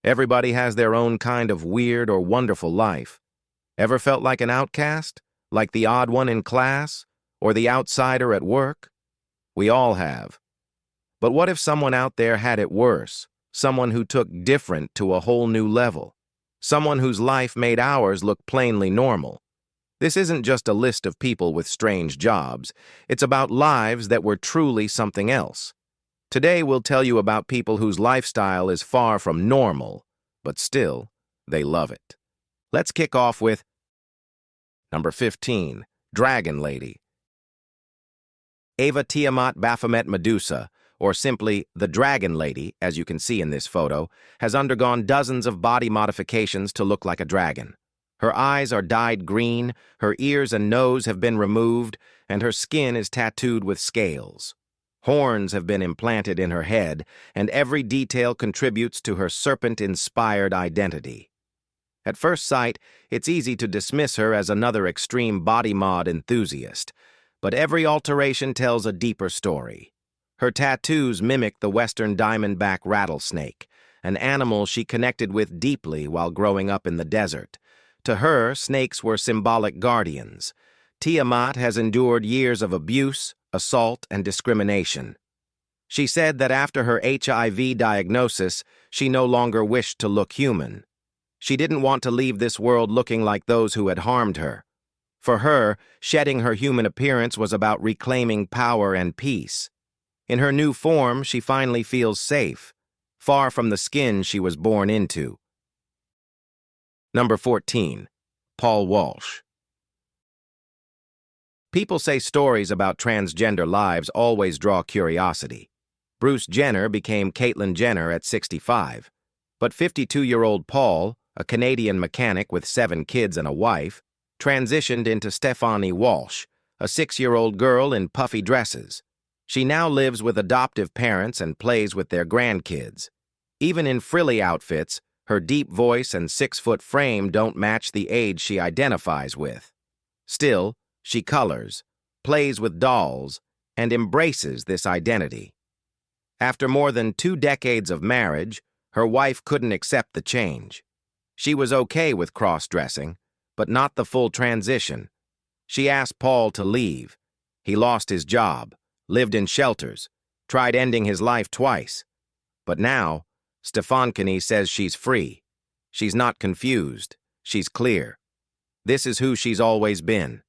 Everybody has their own kind of weird or wonderful life. Ever felt like an outcast? Like the odd one in class? Or the outsider at work? We all have. But what if someone out there had it worse? Someone who took different to a whole new level? Someone whose life made ours look plainly normal? This isn't just a list of people with strange jobs. It's about lives that were truly something else. Today we'll tell you about people whose lifestyle is far from normal, but still, they love it. Let's kick off with number 15, Dragon Lady. Ava Tiamat Baphomet Medusa, or simply the Dragon Lady, as you can see in this photo, has undergone dozens of body modifications to look like a dragon. Her eyes are dyed green, her ears and nose have been removed, and her skin is tattooed with scales. Horns have been implanted in her head, and every detail contributes to her serpent-inspired identity. At first sight, it's easy to dismiss her as another extreme body mod enthusiast, but every alteration tells a deeper story. Her tattoos mimic the western diamondback rattlesnake, an animal she connected with deeply while growing up in the desert. To her, snakes were symbolic guardians. Tiamat has endured years of abuse, assault, and discrimination. She said that after her HIV diagnosis, she no longer wished to look human. She didn't want to leave this world looking like those who had harmed her. For her, shedding her human appearance was about reclaiming power and peace. In her new form, she finally feels safe, far from the skin she was born into. Number 14, Paul Walsh. People say stories about transgender lives always draw curiosity. Bruce Jenner became Caitlyn Jenner at 65, but 52-year-old Paul, a Canadian mechanic with 7 kids and a wife, transitioned into Stephanie Walsh, a 6-year-old girl in puffy dresses. She now lives with adoptive parents and plays with their grandkids. Even in frilly outfits, her deep voice and 6-foot frame don't match the age she identifies with. Still, she colors, plays with dolls, and embraces this identity. After more than 2 decades of marriage, her wife couldn't accept the change. She was okay with cross-dressing, but not the full transition. She asked Paul to leave. He lost his job, lived in shelters, tried ending his life twice. But now, Stephanie says she's free. She's not confused. She's clear. This is who she's always been.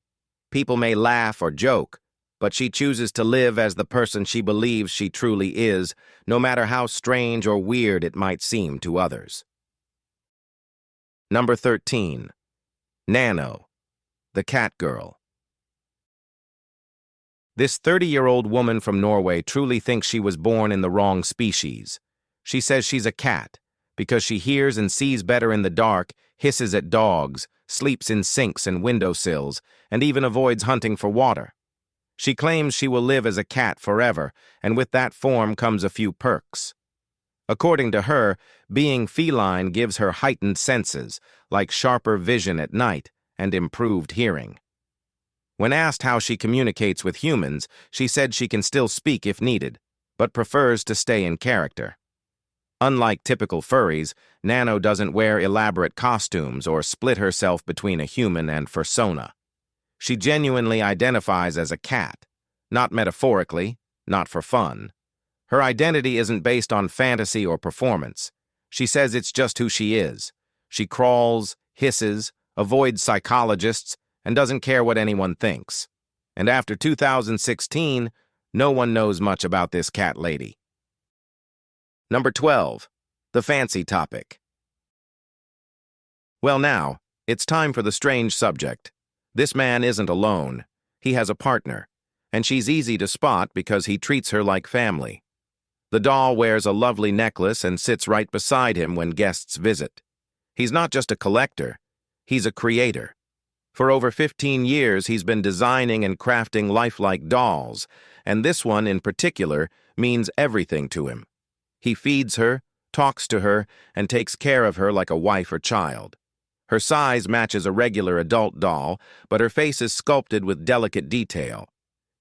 People may laugh or joke, but she chooses to live as the person she believes she truly is, no matter how strange or weird it might seem to others. Number 13, Nano, the cat girl. This 30-year-old woman from Norway truly thinks she was born in the wrong species. She says she's a cat because she hears and sees better in the dark, hisses at dogs, sleeps in sinks and windowsills, and even avoids hunting for water. She claims she will live as a cat forever, and with that form comes a few perks. According to her, being feline gives her heightened senses, like sharper vision at night and improved hearing. When asked how she communicates with humans, she said she can still speak if needed, but prefers to stay in character. Unlike typical furries, Nano doesn't wear elaborate costumes or split herself between a human and fursona. She genuinely identifies as a cat, not metaphorically, not for fun. Her identity isn't based on fantasy or performance. She says it's just who she is. She crawls, hisses, avoids psychologists, and doesn't care what anyone thinks. And after 2016, no one knows much about this cat lady. Number 12, the fancy topic. Well now, it's time for the strange subject. This man isn't alone. He has a partner, and she's easy to spot because he treats her like family. The doll wears a lovely necklace and sits right beside him when guests visit. He's not just a collector, he's a creator. For over 15 years, he's been designing and crafting lifelike dolls, and this one in particular means everything to him. He feeds her, talks to her, and takes care of her like a wife or child. Her size matches a regular adult doll, but her face is sculpted with delicate detail.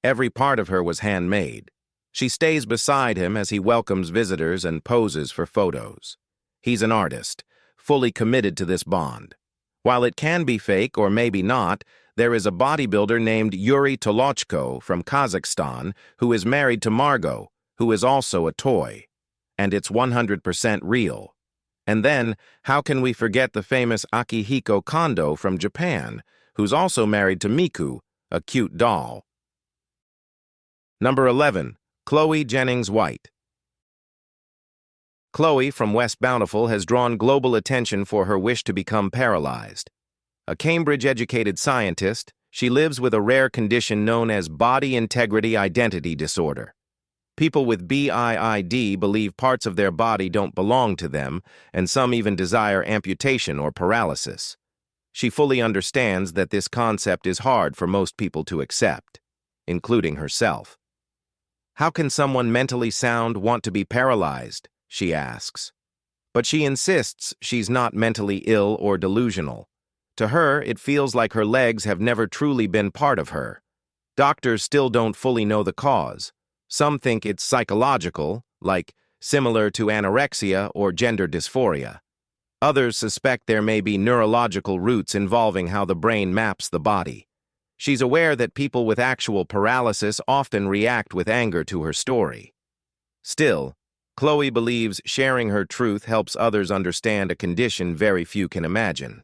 Every part of her was handmade. She stays beside him as he welcomes visitors and poses for photos. He's an artist, fully committed to this bond. While it can be fake or maybe not, there is a bodybuilder named Yuri Tolochko from Kazakhstan who is married to Margot, who is also a toy. And it's 100% real. And then, how can we forget the famous Akihiko Kondo from Japan, who's also married to Miku, a cute doll? Number 11. Chloe Jennings White. Chloe from West Bountiful has drawn global attention for her wish to become paralyzed. A Cambridge-educated scientist, she lives with a rare condition known as body integrity identity disorder. People with BIID believe parts of their body don't belong to them, and some even desire amputation or paralysis. She fully understands that this concept is hard for most people to accept, including herself. How can someone mentally sound want to be paralyzed? She asks. But she insists she's not mentally ill or delusional. To her, it feels like her legs have never truly been part of her. Doctors still don't fully know the cause. Some think it's psychological, like similar to anorexia or gender dysphoria. Others suspect there may be neurological roots involving how the brain maps the body. She's aware that people with actual paralysis often react with anger to her story. Still, Chloe believes sharing her truth helps others understand a condition very few can imagine.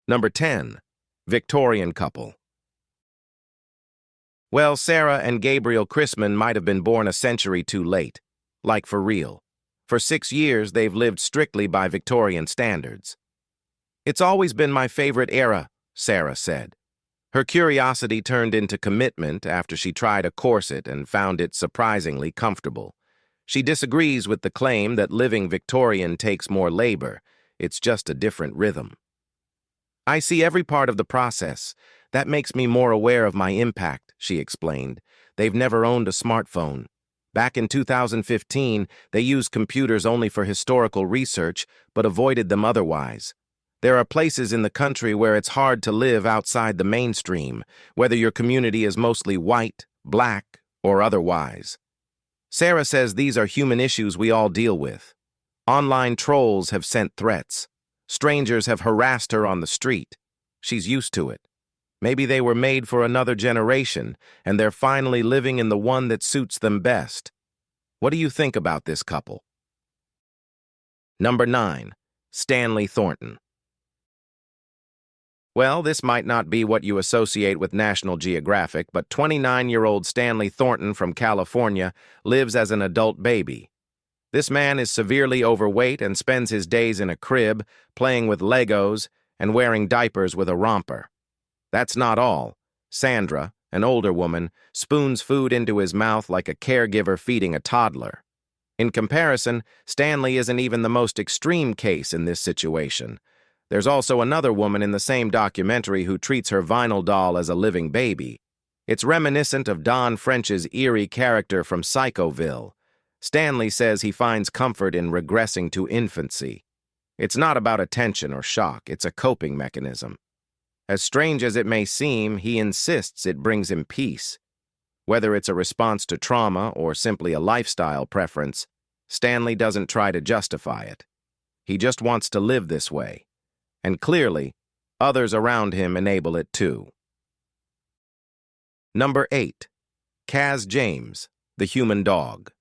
Number 10. Victorian couple. Well, Sarah and Gabriel Chrisman might have been born a century too late. Like for real. For 6 years, they've lived strictly by Victorian standards. It's always been my favorite era, Sarah said. Her curiosity turned into commitment after she tried a corset and found it surprisingly comfortable. She disagrees with the claim that living Victorian takes more labor. It's just a different rhythm. I see every part of the process. That makes me more aware of my impact, she explained. They've never owned a smartphone. Back in 2015, they used computers only for historical research, but avoided them otherwise. There are places in the country where it's hard to live outside the mainstream, whether your community is mostly white, black, or otherwise. Sarah says these are human issues we all deal with. Online trolls have sent threats. Strangers have harassed her on the street. She's used to it. Maybe they were made for another generation, and they're finally living in the one that suits them best. What do you think about this couple? Number 9. Stanley Thornton. Well, this might not be what you associate with National Geographic, but 29-year-old Stanley Thornton from California lives as an adult baby. This man is severely overweight and spends his days in a crib, playing with Legos, and wearing diapers with a romper. That's not all. Sandra, an older woman, spoons food into his mouth like a caregiver feeding a toddler. In comparison, Stanley isn't even the most extreme case in this situation. There's also another woman in the same documentary who treats her vinyl doll as a living baby. It's reminiscent of Don French's eerie character from Psychoville. Stanley says he finds comfort in regressing to infancy. It's not about attention or shock, it's a coping mechanism. As strange as it may seem, he insists it brings him peace. Whether it's a response to trauma or simply a lifestyle preference, Stanley doesn't try to justify it. He just wants to live this way. And clearly, others around him enable it too. Number 8. Kaz James, the human dog.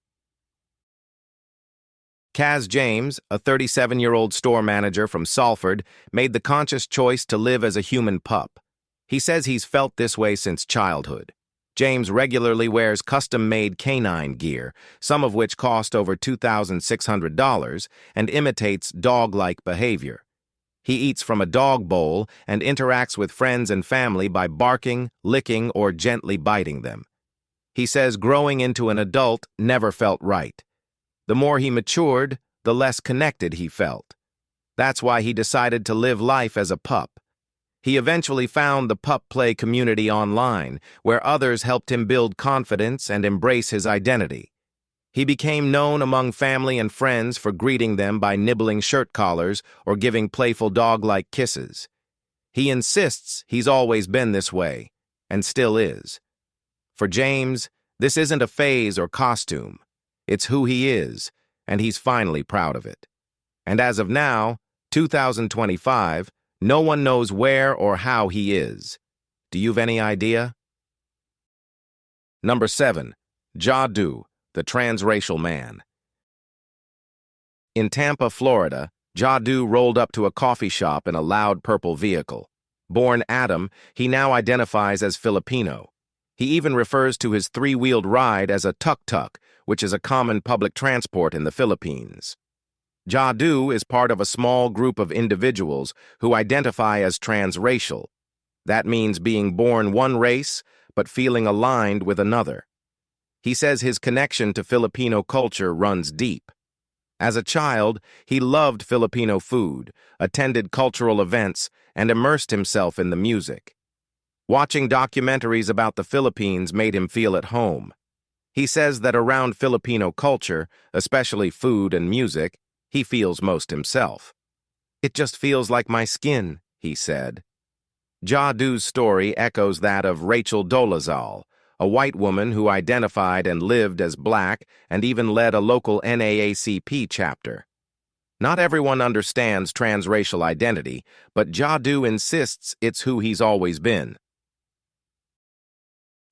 Kaz James, a 37-year-old store manager from Salford, made the conscious choice to live as a human pup. He says he's felt this way since childhood. James regularly wears custom-made canine gear, some of which cost over $2,600, and imitates dog-like behavior. He eats from a dog bowl and interacts with friends and family by barking, licking, or gently biting them. He says growing into an adult never felt right. The more he matured, the less connected he felt. That's why he decided to live life as a pup. He eventually found the pup play community online, where others helped him build confidence and embrace his identity. He became known among family and friends for greeting them by nibbling shirt collars or giving playful dog-like kisses. He insists he's always been this way, and still is. For James, this isn't a phase or costume. It's who he is, and he's finally proud of it. And as of now, 2025, no one knows where or how he is. Do you've any idea? Number 7. Jadu, the transracial man. In Tampa, Florida, Jadu rolled up to a coffee shop in a loud purple vehicle. Born Adam, he now identifies as Filipino. He even refers to his three-wheeled ride as a tuk-tuk, which is a common public transport in the Philippines. Jadu is part of a small group of individuals who identify as transracial. That means being born one race, but feeling aligned with another. He says his connection to Filipino culture runs deep. As a child, he loved Filipino food, attended cultural events, and immersed himself in the music. Watching documentaries about the Philippines made him feel at home. He says that around Filipino culture, especially food and music, he feels most himself. "It just feels like my skin," he said. Jadu's story echoes that of Rachel Dolezal, a white woman who identified and lived as black and even led a local NAACP chapter. Not everyone understands transracial identity, but Jadu insists it's who he's always been.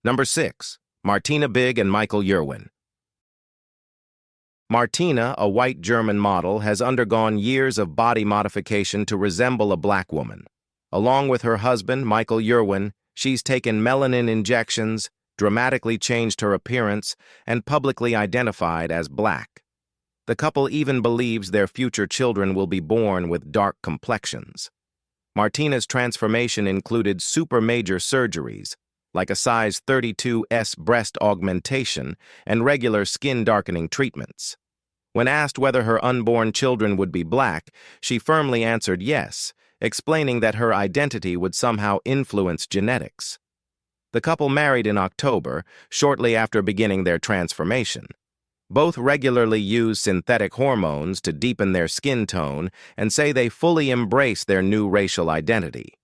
Number 6. Martina Big and Michael Yerwin. Martina, a white German model, has undergone years of body modification to resemble a black woman. Along with her husband, Michael Yerwin, she's taken melanin injections, dramatically changed her appearance, and publicly identified as black. The couple even believes their future children will be born with dark complexions. Martina's transformation included super major surgeries, like a size 32S breast augmentation and regular skin darkening treatments. When asked whether her unborn children would be black, she firmly answered yes, explaining that her identity would somehow influence genetics. The couple married in October, shortly after beginning their transformation. Both regularly use synthetic hormones to deepen their skin tone and say they fully embrace their new racial identity.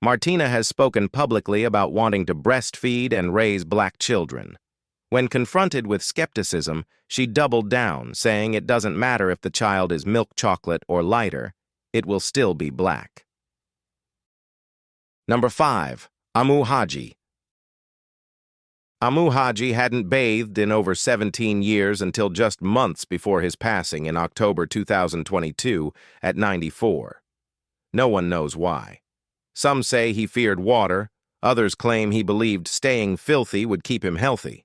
Martina has spoken publicly about wanting to breastfeed and raise black children. When confronted with skepticism, she doubled down, saying it doesn't matter if the child is milk chocolate or lighter, it will still be black. Number 5. Amu Haji. Amu Haji hadn't bathed in over 17 years until just months before his passing in October 2022 at 94. No one knows why. Some say he feared water, others claim he believed staying filthy would keep him healthy.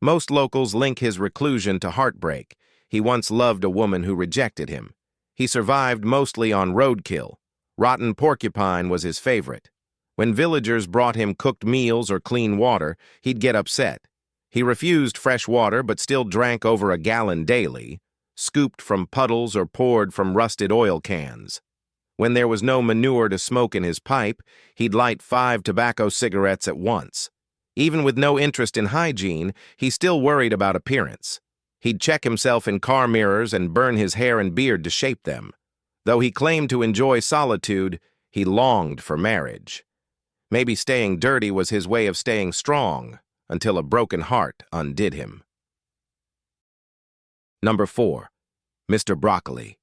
Most locals link his reclusion to heartbreak. He once loved a woman who rejected him. He survived mostly on roadkill. Rotten porcupine was his favorite. When villagers brought him cooked meals or clean water, he'd get upset. He refused fresh water but still drank over a gallon daily, scooped from puddles or poured from rusted oil cans. When there was no manure to smoke in his pipe, he'd light 5 tobacco cigarettes at once. Even with no interest in hygiene, he still worried about appearance. He'd check himself in car mirrors and burn his hair and beard to shape them. Though he claimed to enjoy solitude, he longed for marriage. Maybe staying dirty was his way of staying strong, until a broken heart undid him. Number 4. Mr. Broccoli.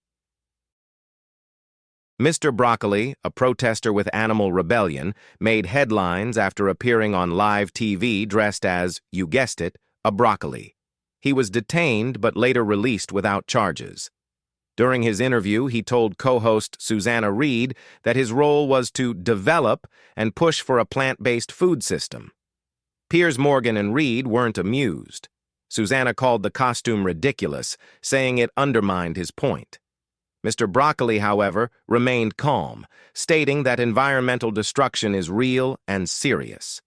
Mr. Broccoli, a protester with Animal Rebellion, made headlines after appearing on live TV dressed as, you guessed it, a broccoli. He was detained but later released without charges. During his interview, he told co-host Susanna Reid that his role was to develop and push for a plant-based food system. Piers Morgan and Reid weren't amused. Susanna called the costume ridiculous, saying it undermined his point. Mr. Broccoli, however, remained calm, stating that environmental destruction is real and serious.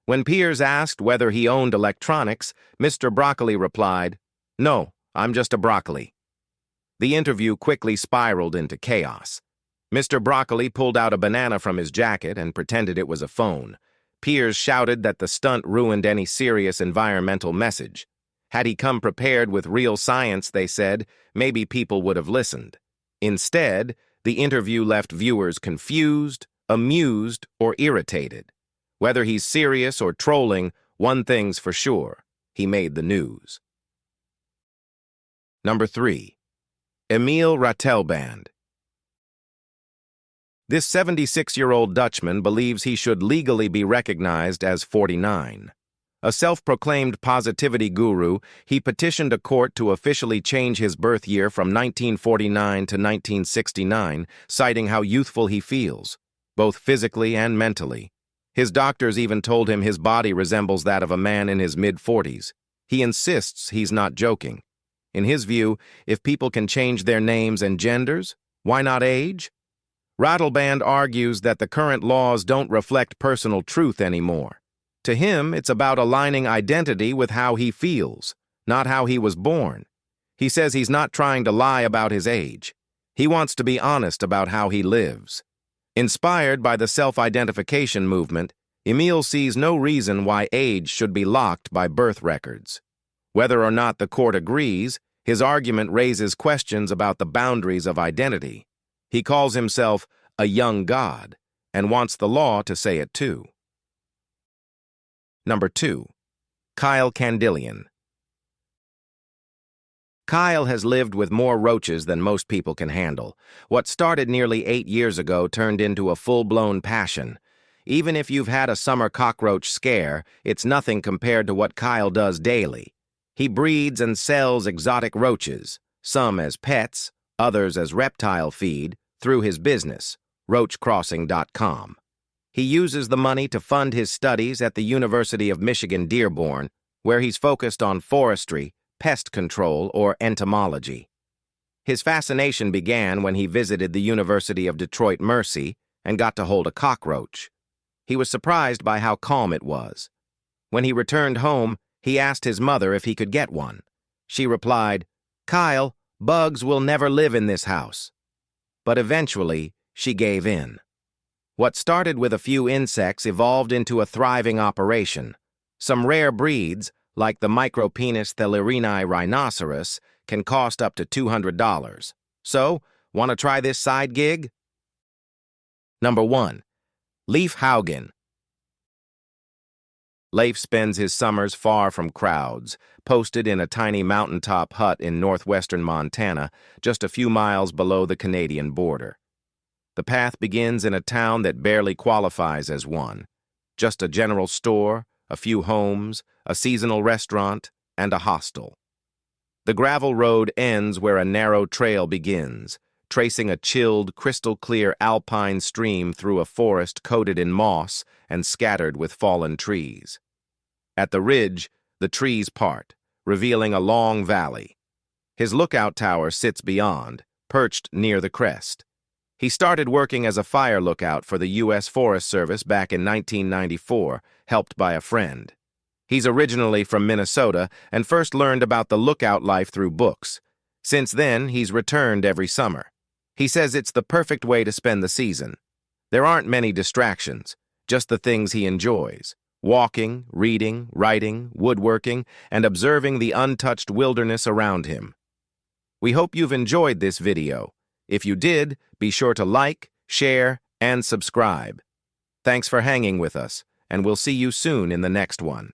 When Piers asked whether he owned electronics, Mr. Broccoli replied, "No, I'm just a broccoli." The interview quickly spiraled into chaos. Mr. Broccoli pulled out a banana from his jacket and pretended it was a phone. Piers shouted that the stunt ruined any serious environmental message. Had he come prepared with real science, they said, maybe people would have listened. Instead, the interview left viewers confused, amused, or irritated. Whether he's serious or trolling, one thing's for sure, he made the news. Number 3. Emil Ratelband. This 76-year-old Dutchman believes he should legally be recognized as 49. A self-proclaimed positivity guru, he petitioned a court to officially change his birth year from 1949 to 1969, citing how youthful he feels, both physically and mentally. His doctors even told him his body resembles that of a man in his mid-40s. He insists he's not joking. In his view, if people can change their names and genders, why not age? Ratelband argues that the current laws don't reflect personal truth anymore. To him, it's about aligning identity with how he feels, not how he was born. He says he's not trying to lie about his age. He wants to be honest about how he lives. Inspired by the self-identification movement, Emil sees no reason why age should be locked by birth records. Whether or not the court agrees, his argument raises questions about the boundaries of identity. He calls himself a young god and wants the law to say it too. Number 2. Kyle Candillian. Kyle has lived with more roaches than most people can handle. What started nearly 8 years ago turned into a full-blown passion. Even if you've had a summer cockroach scare, it's nothing compared to what Kyle does daily. He breeds and sells exotic roaches, some as pets, others as reptile feed, through his business, roachcrossing.com. He uses the money to fund his studies at the University of Michigan Dearborn, where he's focused on forestry, pest control, or entomology. His fascination began when he visited the University of Detroit Mercy and got to hold a cockroach. He was surprised by how calm it was. When he returned home, he asked his mother if he could get one. She replied, "Kyle, bugs will never live in this house." But eventually, she gave in. What started with a few insects evolved into a thriving operation. Some rare breeds, like the micropenis thelerini rhinoceros, can cost up to $200. So, want to try this side gig? Number 1. Leif Haugen. Leif spends his summers far from crowds, posted in a tiny mountaintop hut in northwestern Montana, just a few miles below the Canadian border. The path begins in a town that barely qualifies as one. Just a general store, a few homes, a seasonal restaurant, and a hostel. The gravel road ends where a narrow trail begins, tracing a chilled, crystal-clear alpine stream through a forest coated in moss and scattered with fallen trees. At the ridge, the trees part, revealing a long valley. His lookout tower sits beyond, perched near the crest. He started working as a fire lookout for the U.S. Forest Service back in 1994, helped by a friend. He's originally from Minnesota and first learned about the lookout life through books. Since then, he's returned every summer. He says it's the perfect way to spend the season. There aren't many distractions, just the things he enjoys: walking, reading, writing, woodworking, and observing the untouched wilderness around him. We hope you've enjoyed this video. If you did, be sure to like, share, and subscribe. Thanks for hanging with us, and we'll see you soon in the next one.